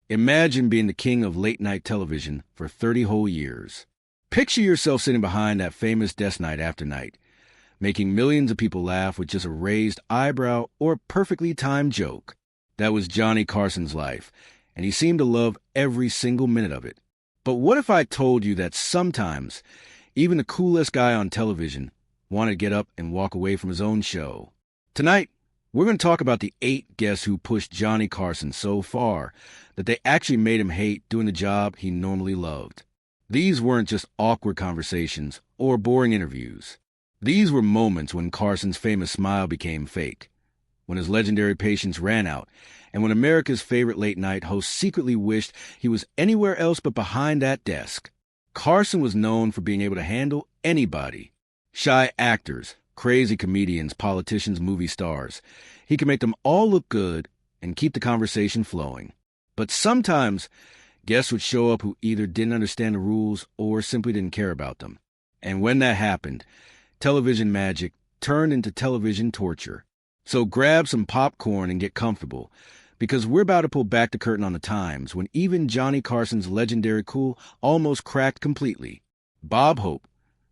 Imagine being the king of late-night television for 30 whole years. Picture yourself sitting behind that famous desk night after night, making millions of people laugh with just a raised eyebrow or perfectly timed joke. That was Johnny Carson's life, and he seemed to love every single minute of it. But what if I told you that sometimes, even the coolest guy on television wanted to get up and walk away from his own show? Tonight, we're going to talk about the 8 guests who pushed Johnny Carson so far that they actually made him hate doing the job he normally loved. These weren't just awkward conversations or boring interviews. These were moments when Carson's famous smile became fake, when his legendary patience ran out, and when America's favorite late-night host secretly wished he was anywhere else but behind that desk. Carson was known for being able to handle anybody. Shy actors, crazy comedians, politicians, movie stars. He could make them all look good and keep the conversation flowing. But sometimes, guests would show up who either didn't understand the rules or simply didn't care about them. And when that happened, television magic turned into television torture. So grab some popcorn and get comfortable, because we're about to pull back the curtain on the times when even Johnny Carson's legendary cool almost cracked completely. Bob Hope,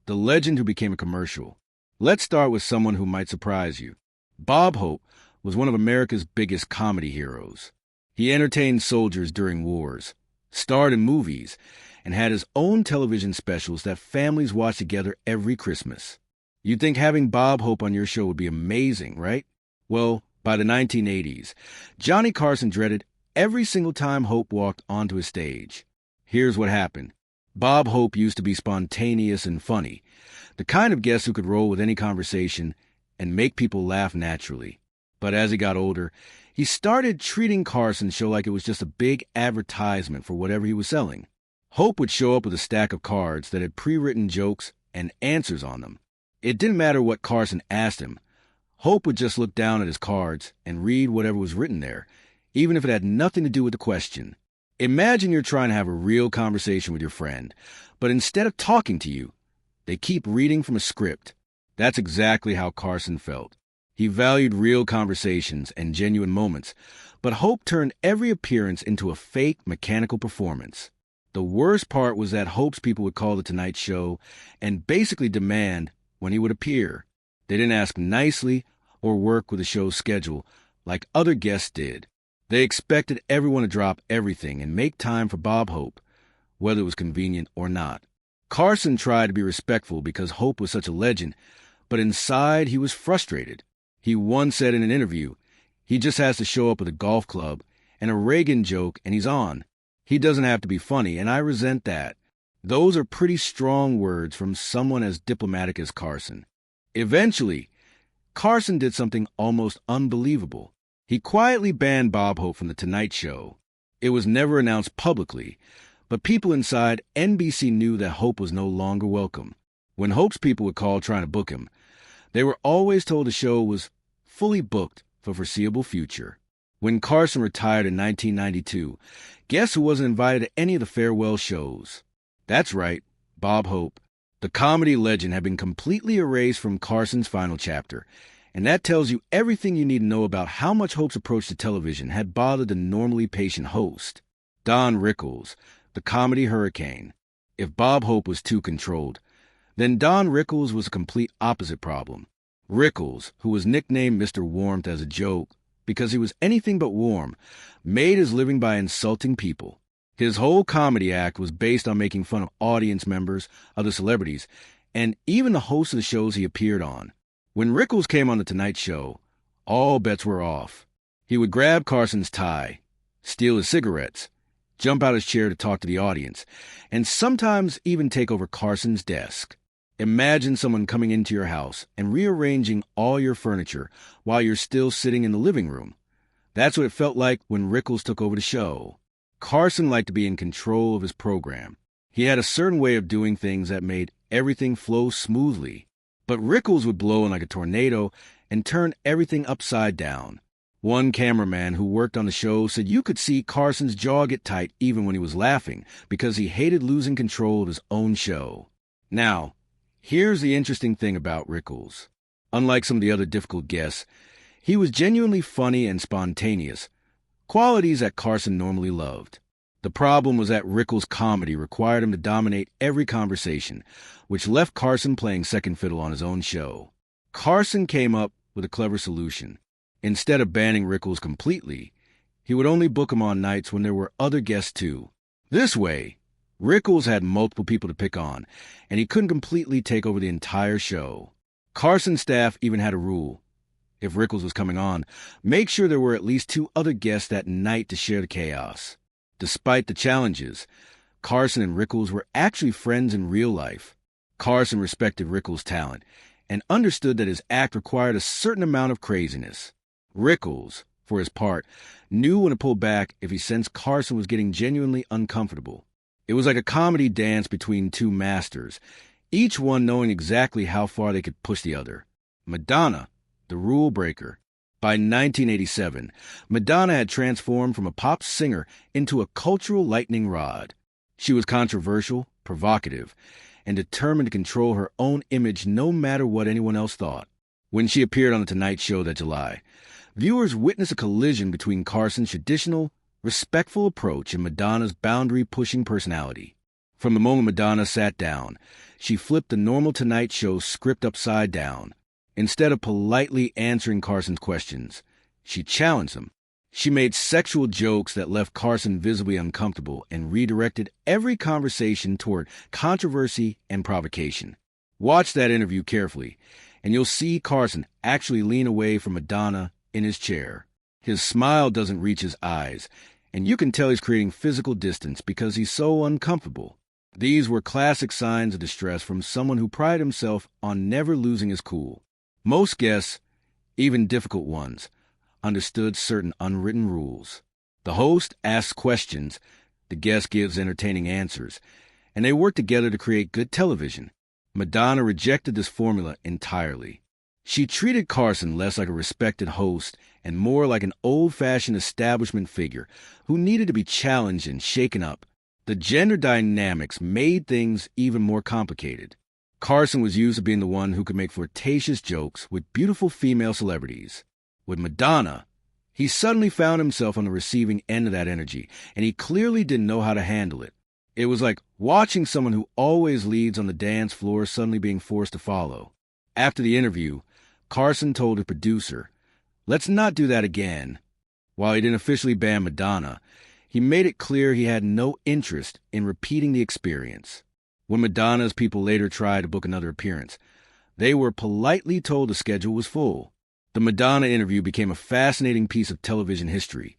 the legend who became a commercial. Let's start with someone who might surprise you. Bob Hope was one of America's biggest comedy heroes. He entertained soldiers during wars, starred in movies, and had his own television specials that families watched together every Christmas. You'd think having Bob Hope on your show would be amazing, right? Well, by the 1980s, Johnny Carson dreaded every single time Hope walked onto his stage. Here's what happened. Bob Hope used to be spontaneous and funny, the kind of guest who could roll with any conversation and make people laugh naturally. But as he got older, he started treating Carson's show like it was just a big advertisement for whatever he was selling. Hope would show up with a stack of cards that had pre-written jokes and answers on them. It didn't matter what Carson asked him. Hope would just look down at his cards and read whatever was written there, even if it had nothing to do with the question. Imagine you're trying to have a real conversation with your friend, but instead of talking to you, they keep reading from a script. That's exactly how Carson felt. He valued real conversations and genuine moments, but Hope turned every appearance into a fake, mechanical performance. The worst part was that Hope's people would call The Tonight Show and basically demand when he would appear. They didn't ask nicely or work with the show's schedule like other guests did. They expected everyone to drop everything and make time for Bob Hope, whether it was convenient or not. Carson tried to be respectful because Hope was such a legend, but inside he was frustrated. He once said in an interview, he just has to show up with a golf club and a Reagan joke and he's on. He doesn't have to be funny, and I resent that. Those are pretty strong words from someone as diplomatic as Carson. Eventually, Carson did something almost unbelievable. He quietly banned Bob Hope from The Tonight Show. It was never announced publicly, but people inside NBC knew that Hope was no longer welcome. When Hope's people would call trying to book him, they were always told the show was fully booked for foreseeable future. When Carson retired in 1992, guess who wasn't invited to any of the farewell shows? That's right, Bob Hope. The comedy legend had been completely erased from Carson's final chapter, and that tells you everything you need to know about how much Hope's approach to television had bothered the normally patient host. Don Rickles, the comedy hurricane. If Bob Hope was too controlled, then Don Rickles was a complete opposite problem. Rickles, who was nicknamed Mr. Warmth as a joke because he was anything but warm, made his living by insulting people. His whole comedy act was based on making fun of audience members, other celebrities, and even the hosts of the shows he appeared on. When Rickles came on The Tonight Show, all bets were off. He would grab Carson's tie, steal his cigarettes, jump out his chair to talk to the audience, and sometimes even take over Carson's desk. Imagine someone coming into your house and rearranging all your furniture while you're still sitting in the living room. That's what it felt like when Rickles took over the show. Carson liked to be in control of his program. He had a certain way of doing things that made everything flow smoothly. But Rickles would blow in like a tornado and turn everything upside down. One cameraman who worked on the show said you could see Carson's jaw get tight even when he was laughing because he hated losing control of his own show. Now, here's the interesting thing about Rickles. Unlike some of the other difficult guests, he was genuinely funny and spontaneous, qualities that Carson normally loved. The problem was that Rickles' comedy required him to dominate every conversation, which left Carson playing second fiddle on his own show. Carson came up with a clever solution. Instead of banning Rickles completely, he would only book him on nights when there were other guests too. This way, Rickles had multiple people to pick on, and he couldn't completely take over the entire show. Carson's staff even had a rule. If Rickles was coming on, make sure there were at least 2 other guests that night to share the chaos. Despite the challenges, Carson and Rickles were actually friends in real life. Carson respected Rickles' talent and understood that his act required a certain amount of craziness. Rickles, for his part, knew when to pull back if he sensed Carson was getting genuinely uncomfortable. It was like a comedy dance between 2 masters, each one knowing exactly how far they could push the other. Madonna, the rule breaker. By 1987, Madonna had transformed from a pop singer into a cultural lightning rod. She was controversial, provocative, and determined to control her own image no matter what anyone else thought. When she appeared on The Tonight Show that July, viewers witnessed a collision between Carson's traditional, respectful approach and Madonna's boundary-pushing personality. From the moment Madonna sat down, she flipped the normal Tonight Show script upside down. Instead of politely answering Carson's questions, she challenged him. She made sexual jokes that left Carson visibly uncomfortable and redirected every conversation toward controversy and provocation. Watch that interview carefully, and you'll see Carson actually lean away from Madonna in his chair. His smile doesn't reach his eyes, and you can tell he's creating physical distance because he's so uncomfortable. These were classic signs of distress from someone who prided himself on never losing his cool. Most guests, even difficult ones, understood certain unwritten rules. The host asks questions, the guest gives entertaining answers, and they work together to create good television. Madonna rejected this formula entirely. She treated Carson less like a respected host and more like an old-fashioned establishment figure who needed to be challenged and shaken up. The gender dynamics made things even more complicated. Carson was used to being the one who could make flirtatious jokes with beautiful female celebrities. With Madonna, he suddenly found himself on the receiving end of that energy, and he clearly didn't know how to handle it. It was like watching someone who always leads on the dance floor suddenly being forced to follow. After the interview, Carson told the producer, "Let's not do that again." While he didn't officially ban Madonna, he made it clear he had no interest in repeating the experience. When Madonna's people later tried to book another appearance, they were politely told the schedule was full. The Madonna interview became a fascinating piece of television history,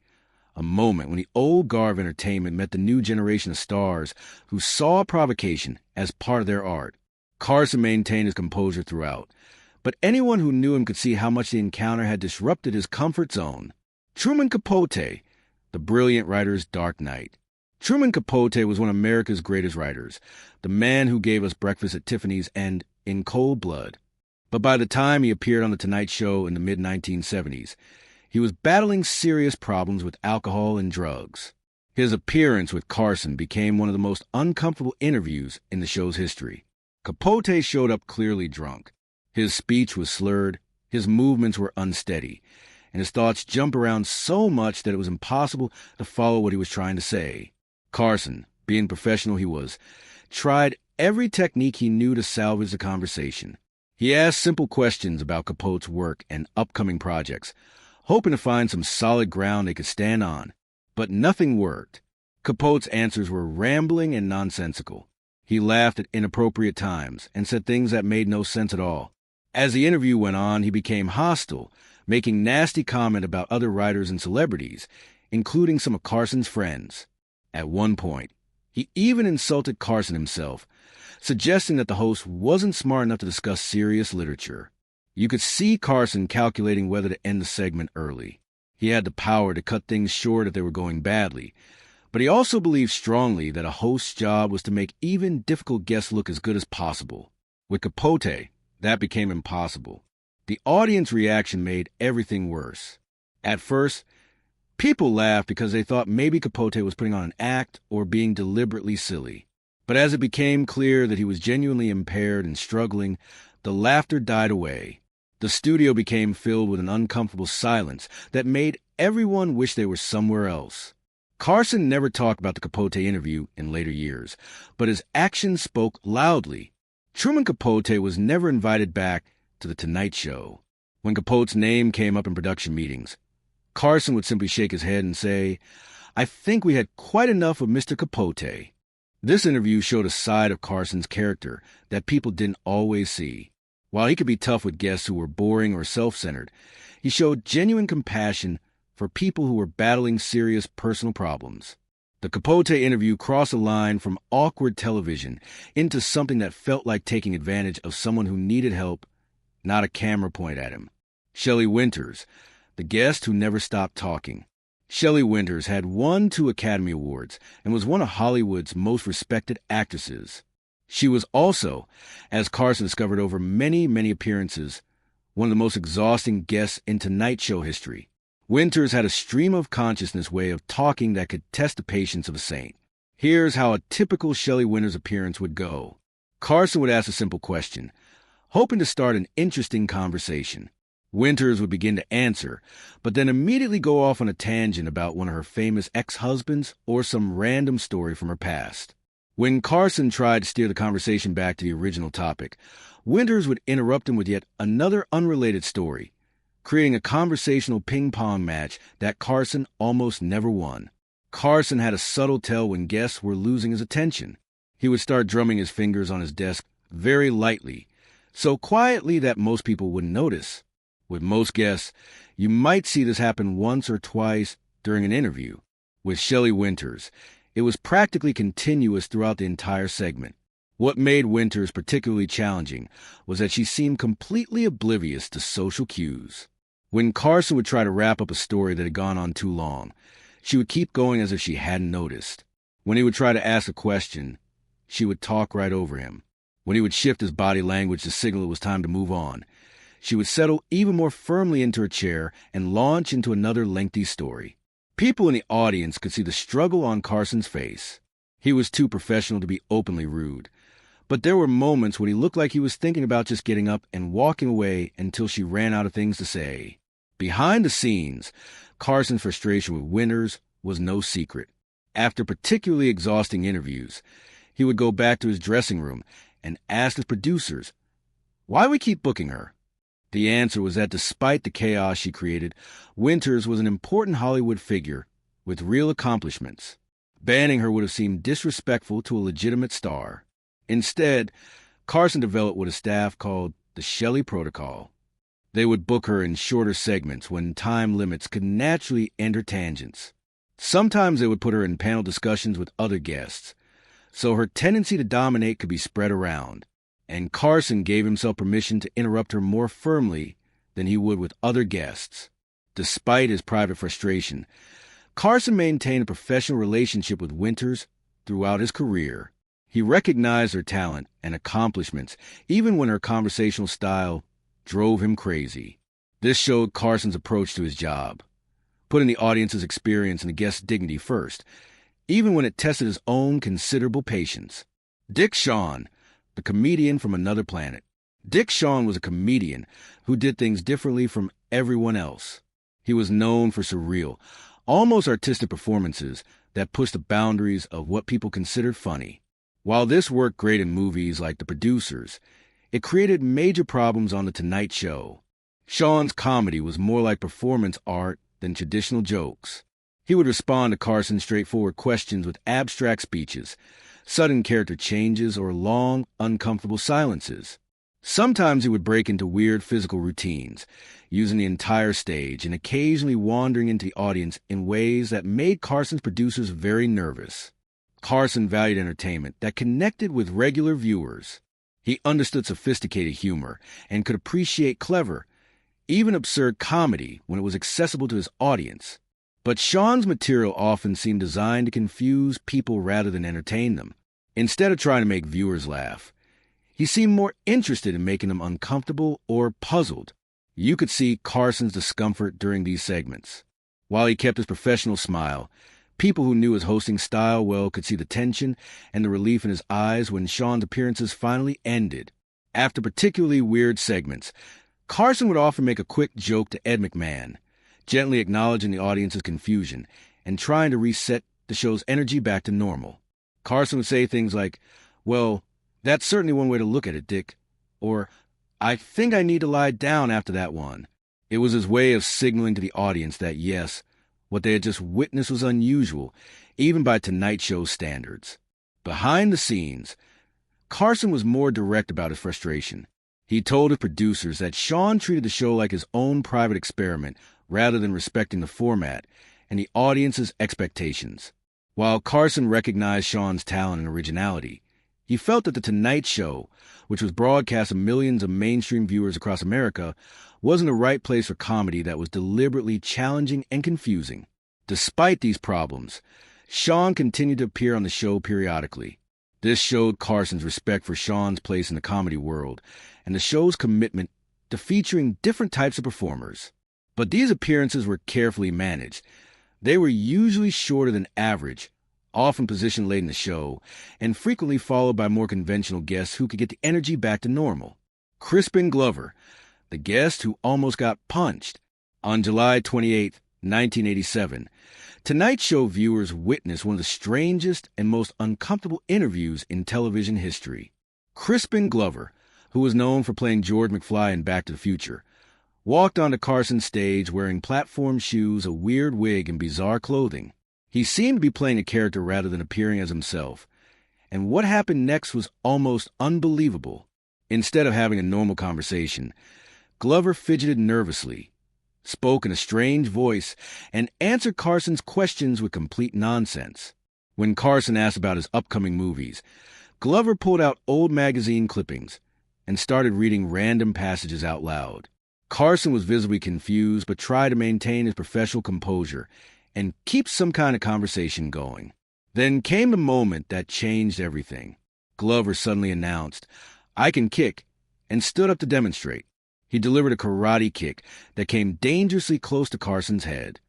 a moment when the old guard of entertainment met the new generation of stars who saw provocation as part of their art. Carson maintained his composure throughout, but anyone who knew him could see how much the encounter had disrupted his comfort zone. Truman Capote, the brilliant writer's Dark Knight. Truman Capote was one of America's greatest writers, the man who gave us Breakfast at Tiffany's and In Cold Blood. But by the time he appeared on The Tonight Show in the mid-1970s, he was battling serious problems with alcohol and drugs. His appearance with Carson became one of the most uncomfortable interviews in the show's history. Capote showed up clearly drunk. His speech was slurred, his movements were unsteady, and his thoughts jumped around so much that it was impossible to follow what he was trying to say. Carson, being professional he was, tried every technique he knew to salvage the conversation. He asked simple questions about Capote's work and upcoming projects, hoping to find some solid ground they could stand on. But nothing worked. Capote's answers were rambling and nonsensical. He laughed at inappropriate times and said things that made no sense at all. As the interview went on, he became hostile, making nasty comment about other writers and celebrities, including some of Carson's friends. At one point, he even insulted Carson himself, suggesting that the host wasn't smart enough to discuss serious literature. You could see Carson calculating whether to end the segment early. He had the power to cut things short if they were going badly, but he also believed strongly that a host's job was to make even difficult guests look as good as possible. With Capote, that became impossible. The audience reaction made everything worse. At first, people laughed because they thought maybe Capote was putting on an act or being deliberately silly. But as it became clear that he was genuinely impaired and struggling, the laughter died away. The studio became filled with an uncomfortable silence that made everyone wished they were somewhere else. Carson never talked about the Capote interview in later years, but his actions spoke loudly. Truman Capote was never invited back to The Tonight Show. When Capote's name came up in production meetings, Carson would simply shake his head and say, "I think we had quite enough of Mr. Capote." This interview showed a side of Carson's character that people didn't always see. While he could be tough with guests who were boring or self-centered, he showed genuine compassion for people who were battling serious personal problems. The Capote interview crossed a line from awkward television into something that felt like taking advantage of someone who needed help, not a camera point at him. Shelley Winters, the guest who never stopped talking. Shelley Winters had won 2 Academy Awards and was one of Hollywood's most respected actresses. She was also, as Carson discovered over many, many appearances, one of the most exhausting guests in Tonight Show history. Winters had a stream of consciousness way of talking that could test the patience of a saint. Here's how a typical Shelley Winters appearance would go. Carson would ask a simple question, hoping to start an interesting conversation. Winters would begin to answer, but then immediately go off on a tangent about one of her famous ex-husbands or some random story from her past. When Carson tried to steer the conversation back to the original topic, Winters would interrupt him with yet another unrelated story, creating a conversational ping-pong match that Carson almost never won. Carson had a subtle tell when guests were losing his attention. He would start drumming his fingers on his desk very lightly, so quietly that most people wouldn't notice. With most guests, you might see this happen once or twice during an interview. With Shelley Winters, it was practically continuous throughout the entire segment. What made Winters particularly challenging was that she seemed completely oblivious to social cues. When Carson would try to wrap up a story that had gone on too long, she would keep going as if she hadn't noticed. When he would try to ask a question, she would talk right over him. When he would shift his body language to signal it was time to move on, she would settle even more firmly into her chair and launch into another lengthy story. People in the audience could see the struggle on Carson's face. He was too professional to be openly rude, but there were moments when he looked like he was thinking about just getting up and walking away until she ran out of things to say. Behind the scenes, Carson's frustration with Winters was no secret. After particularly exhausting interviews, he would go back to his dressing room and ask the producers, why we keep booking her. The answer was that despite the chaos she created, Winters was an important Hollywood figure with real accomplishments. Banning her would have seemed disrespectful to a legitimate star. Instead, Carson developed what his staff called the Shelley Protocol. They would book her in shorter segments when time limits could naturally end her tangents. Sometimes they would put her in panel discussions with other guests, so her tendency to dominate could be spread around, and Carson gave himself permission to interrupt her more firmly than he would with other guests. Despite his private frustration, Carson maintained a professional relationship with Winters throughout his career. He recognized her talent and accomplishments, even when her conversational style drove him crazy. This showed Carson's approach to his job, putting the audience's experience and the guest's dignity first, even when it tested his own considerable patience. Dick Shawn, the comedian from another planet. Dick Shawn was a comedian who did things differently from everyone else. He was known for surreal, almost artistic performances that pushed the boundaries of what people considered funny. While this worked great in movies like The Producers, it created major problems on The Tonight Show. Shawn's comedy was more like performance art than traditional jokes. He would respond to Carson's straightforward questions with abstract speeches, sudden character changes, or long, uncomfortable silences. Sometimes he would break into weird physical routines, using the entire stage and occasionally wandering into the audience in ways that made Carson's producers very nervous. Carson valued entertainment that connected with regular viewers. He understood sophisticated humor and could appreciate clever, even absurd comedy when it was accessible to his audience. But Shawn's material often seemed designed to confuse people rather than entertain them. Instead of trying to make viewers laugh, he seemed more interested in making them uncomfortable or puzzled. You could see Carson's discomfort during these segments. While he kept his professional smile, people who knew his hosting style well could see the tension and the relief in his eyes when Shawn's appearances finally ended. After particularly weird segments, Carson would often make a quick joke to Ed McMahon, gently acknowledging the audience's confusion and trying to reset the show's energy back to normal. Carson would say things like, "Well, that's certainly one way to look at it, Dick," or "I think I need to lie down after that one." It was his way of signaling to the audience that, yes, what they had just witnessed was unusual, even by Tonight Show's standards. Behind the scenes, Carson was more direct about his frustration. He told his producers that Sean treated the show like his own private experiment rather than respecting the format and the audience's expectations. While Carson recognized Sean's talent and originality, he felt that The Tonight Show, which was broadcast to millions of mainstream viewers across America, wasn't the right place for comedy that was deliberately challenging and confusing. Despite these problems, Sean continued to appear on the show periodically. This showed Carson's respect for Sean's place in the comedy world and the show's commitment to featuring different types of performers. But these appearances were carefully managed. They were usually shorter than average, often positioned late in the show, and frequently followed by more conventional guests who could get the energy back to normal. Crispin Glover, the guest who almost got punched. On July 28, 1987, Tonight Show viewers witnessed one of the strangest and most uncomfortable interviews in television history. Crispin Glover, who was known for playing George McFly in Back to the Future, walked onto Carson's stage wearing platform shoes, a weird wig, and bizarre clothing. He seemed to be playing a character rather than appearing as himself, and what happened next was almost unbelievable. Instead of having a normal conversation, Glover fidgeted nervously, spoke in a strange voice, and answered Carson's questions with complete nonsense. When Carson asked about his upcoming movies, Glover pulled out old magazine clippings and started reading random passages out loud. Carson was visibly confused but tried to maintain his professional composure and keep some kind of conversation going. Then came the moment that changed everything. Glover suddenly announced, "I can kick," and stood up to demonstrate. He delivered a karate kick that came dangerously close to Carson's head.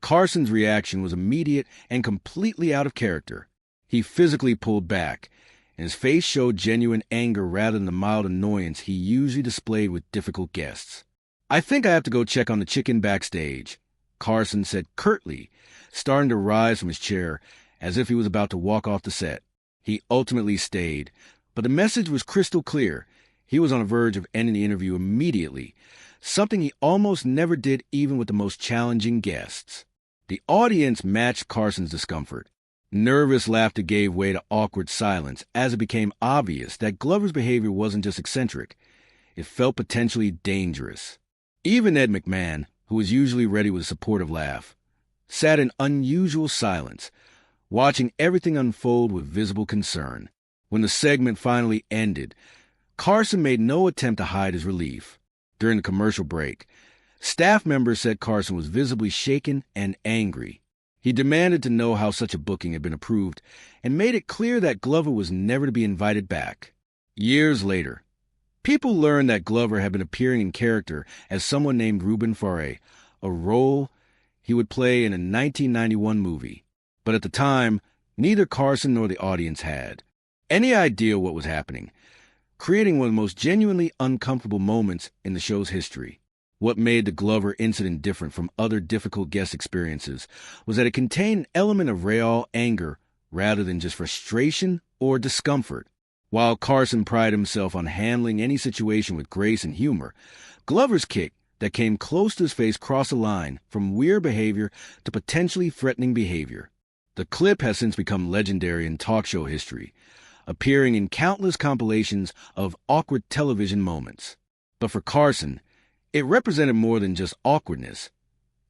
Carson's reaction was immediate and completely out of character. He physically pulled back, and his face showed genuine anger rather than the mild annoyance he usually displayed with difficult guests. "I think I have to go check on the chicken backstage," Carson said curtly, starting to rise from his chair as if he was about to walk off the set. He ultimately stayed, but the message was crystal clear. He was on the verge of ending the interview immediately, something he almost never did even with the most challenging guests. The audience matched Carson's discomfort. Nervous laughter gave way to awkward silence as it became obvious that Glover's behavior wasn't just eccentric. It felt potentially dangerous. Even Ed McMahon, who was usually ready with a supportive laugh, sat in unusual silence, watching everything unfold with visible concern. When the segment finally ended, Carson made no attempt to hide his relief. During the commercial break, staff members said Carson was visibly shaken and angry. He demanded to know how such a booking had been approved and made it clear that Glover was never to be invited back. Years later, people learned that Glover had been appearing in character as someone named Ruben Faure, a role he would play in a 1991 movie. But at the time, neither Carson nor the audience had any idea what was happening, creating one of the most genuinely uncomfortable moments in the show's history. What made the Glover incident different from other difficult guest experiences was that it contained an element of real anger rather than just frustration or discomfort. While Carson prided himself on handling any situation with grace and humor, Glover's kick that came close to his face crossed a line from weird behavior to potentially threatening behavior. The clip has since become legendary in talk show history, appearing in countless compilations of awkward television moments. But for Carson, it represented more than just awkwardness.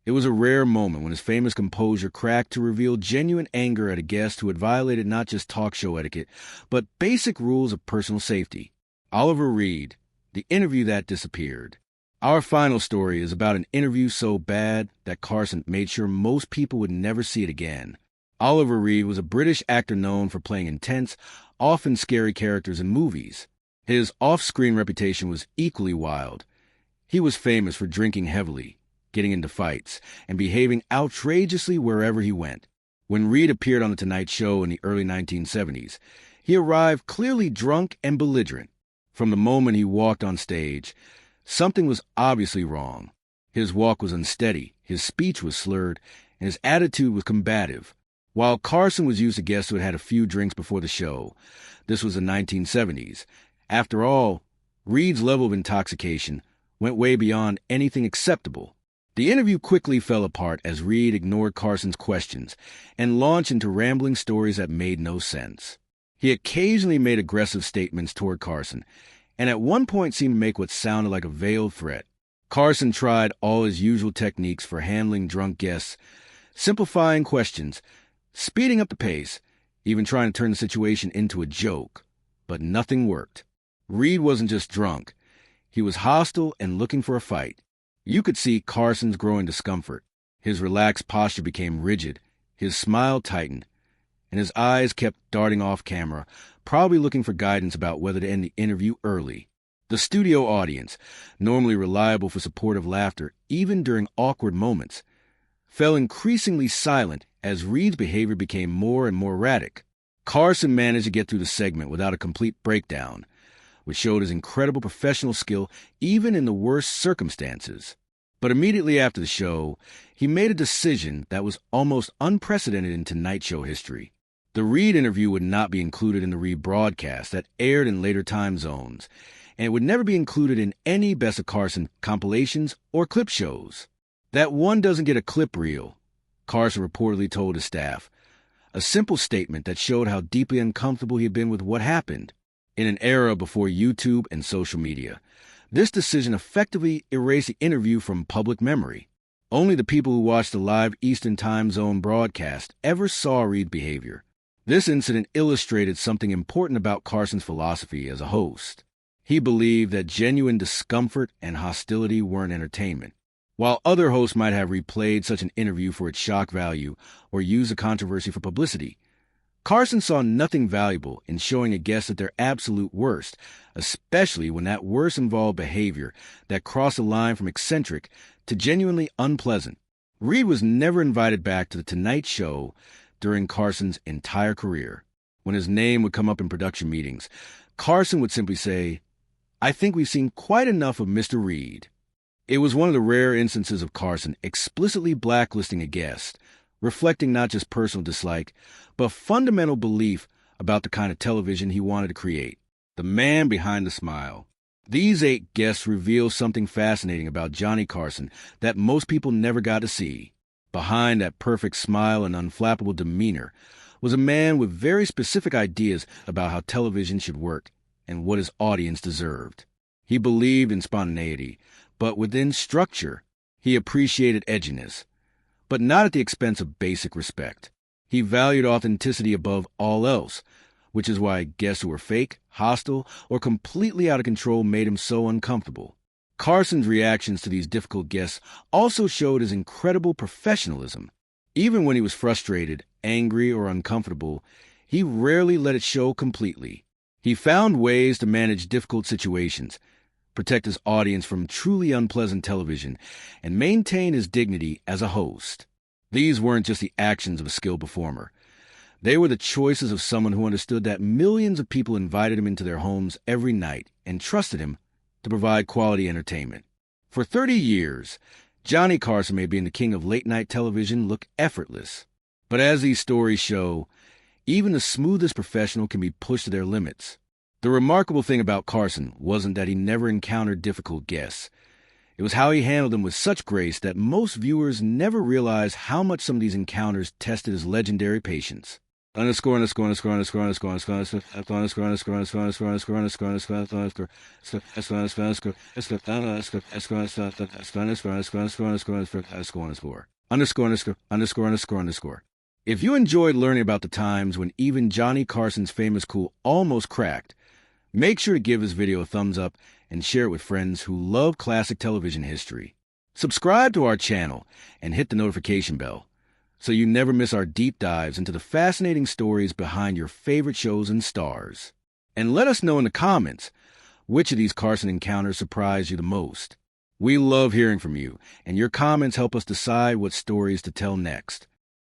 It was a rare moment when his famous composure cracked to reveal genuine anger at a guest who had violated not just talk show etiquette, but basic rules of personal safety. Oliver Reed, the interview that disappeared. Our final story is about an interview so bad that Carson made sure most people would never see it again. Oliver Reed was a British actor known for playing intense, often scary characters in movies. His off-screen reputation was equally wild. He was famous for drinking heavily, getting into fights, and behaving outrageously wherever he went. When Reed appeared on The Tonight Show in the early 1970s, he arrived clearly drunk and belligerent. From the moment he walked on stage, something was obviously wrong. His walk was unsteady, his speech was slurred, and his attitude was combative. While Carson was used to guests who had had a few drinks before the show, this was the 1970s. After all, Reed's level of intoxication went way beyond anything acceptable. The interview quickly fell apart as Reed ignored Carson's questions and launched into rambling stories that made no sense. He occasionally made aggressive statements toward Carson, and at one point seemed to make what sounded like a veiled threat. Carson tried all his usual techniques for handling drunk guests, simplifying questions, speeding up the pace, even trying to turn the situation into a joke. But nothing worked. Reed wasn't just drunk. He was hostile and looking for a fight. You could see Carson's growing discomfort. His relaxed posture became rigid, his smile tightened, and his eyes kept darting off camera, probably looking for guidance about whether to end the interview early. The studio audience, normally reliable for supportive laughter, even during awkward moments, fell increasingly silent as Reed's behavior became more and more erratic. Carson managed to get through the segment without a complete breakdown, which showed his incredible professional skill even in the worst circumstances. But immediately after the show, he made a decision that was almost unprecedented in Tonight Show history. The Reed interview would not be included in the rebroadcast that aired in later time zones, and it would never be included in any Best of Carson compilations or clip shows. That one doesn't get a clip reel, Carson reportedly told his staff, a simple statement that showed how deeply uncomfortable he had been with what happened. In an era before YouTube and social media, this decision effectively erased the interview from public memory. Only the people who watched the live Eastern Time Zone broadcast ever saw Reed's behavior. This incident illustrated something important about Carson's philosophy as a host. He believed that genuine discomfort and hostility weren't entertainment. While other hosts might have replayed such an interview for its shock value or used the controversy for publicity, Carson saw nothing valuable in showing a guest at their absolute worst, especially when that worst involved behavior that crossed the line from eccentric to genuinely unpleasant. Reed was never invited back to The Tonight Show during Carson's entire career. When his name would come up in production meetings, Carson would simply say, "I think we've seen quite enough of Mr. Reed." It was one of the rare instances of Carson explicitly blacklisting a guest, reflecting not just personal dislike, but fundamental belief about the kind of television he wanted to create. The man behind the smile. These 8 guests reveal something fascinating about Johnny Carson that most people never got to see. Behind that perfect smile and unflappable demeanor was a man with very specific ideas about how television should work and what his audience deserved. He believed in spontaneity, but within structure. He appreciated edginess, but not at the expense of basic respect. He valued authenticity above all else, which is why guests who were fake, hostile, or completely out of control made him so uncomfortable. Carson's reactions to these difficult guests also showed his incredible professionalism. Even when he was frustrated, angry, or uncomfortable, he rarely let it show completely. He found ways to manage difficult situations, protect his audience from truly unpleasant television, and maintain his dignity as a host. These weren't just the actions of a skilled performer. They were the choices of someone who understood that millions of people invited him into their homes every night and trusted him to provide quality entertainment. For 30 years, Johnny Carson made being the king of late-night television look effortless. But as these stories show, even the smoothest professional can be pushed to their limits. The remarkable thing about Carson wasn't that he never encountered difficult guests. It was how he handled them with such grace that most viewers never realized how much some of these encounters tested his legendary patience. If you enjoyed learning about the times when even Johnny Carson's famous cool almost cracked, make sure to give this video a thumbs up and share it with friends who love classic television history. Subscribe to our channel and hit the notification bell so you never miss our deep dives into the fascinating stories behind your favorite shows and stars. And let us know in the comments which of these Carson encounters surprised you the most. We love hearing from you, and your comments help us decide what stories to tell next.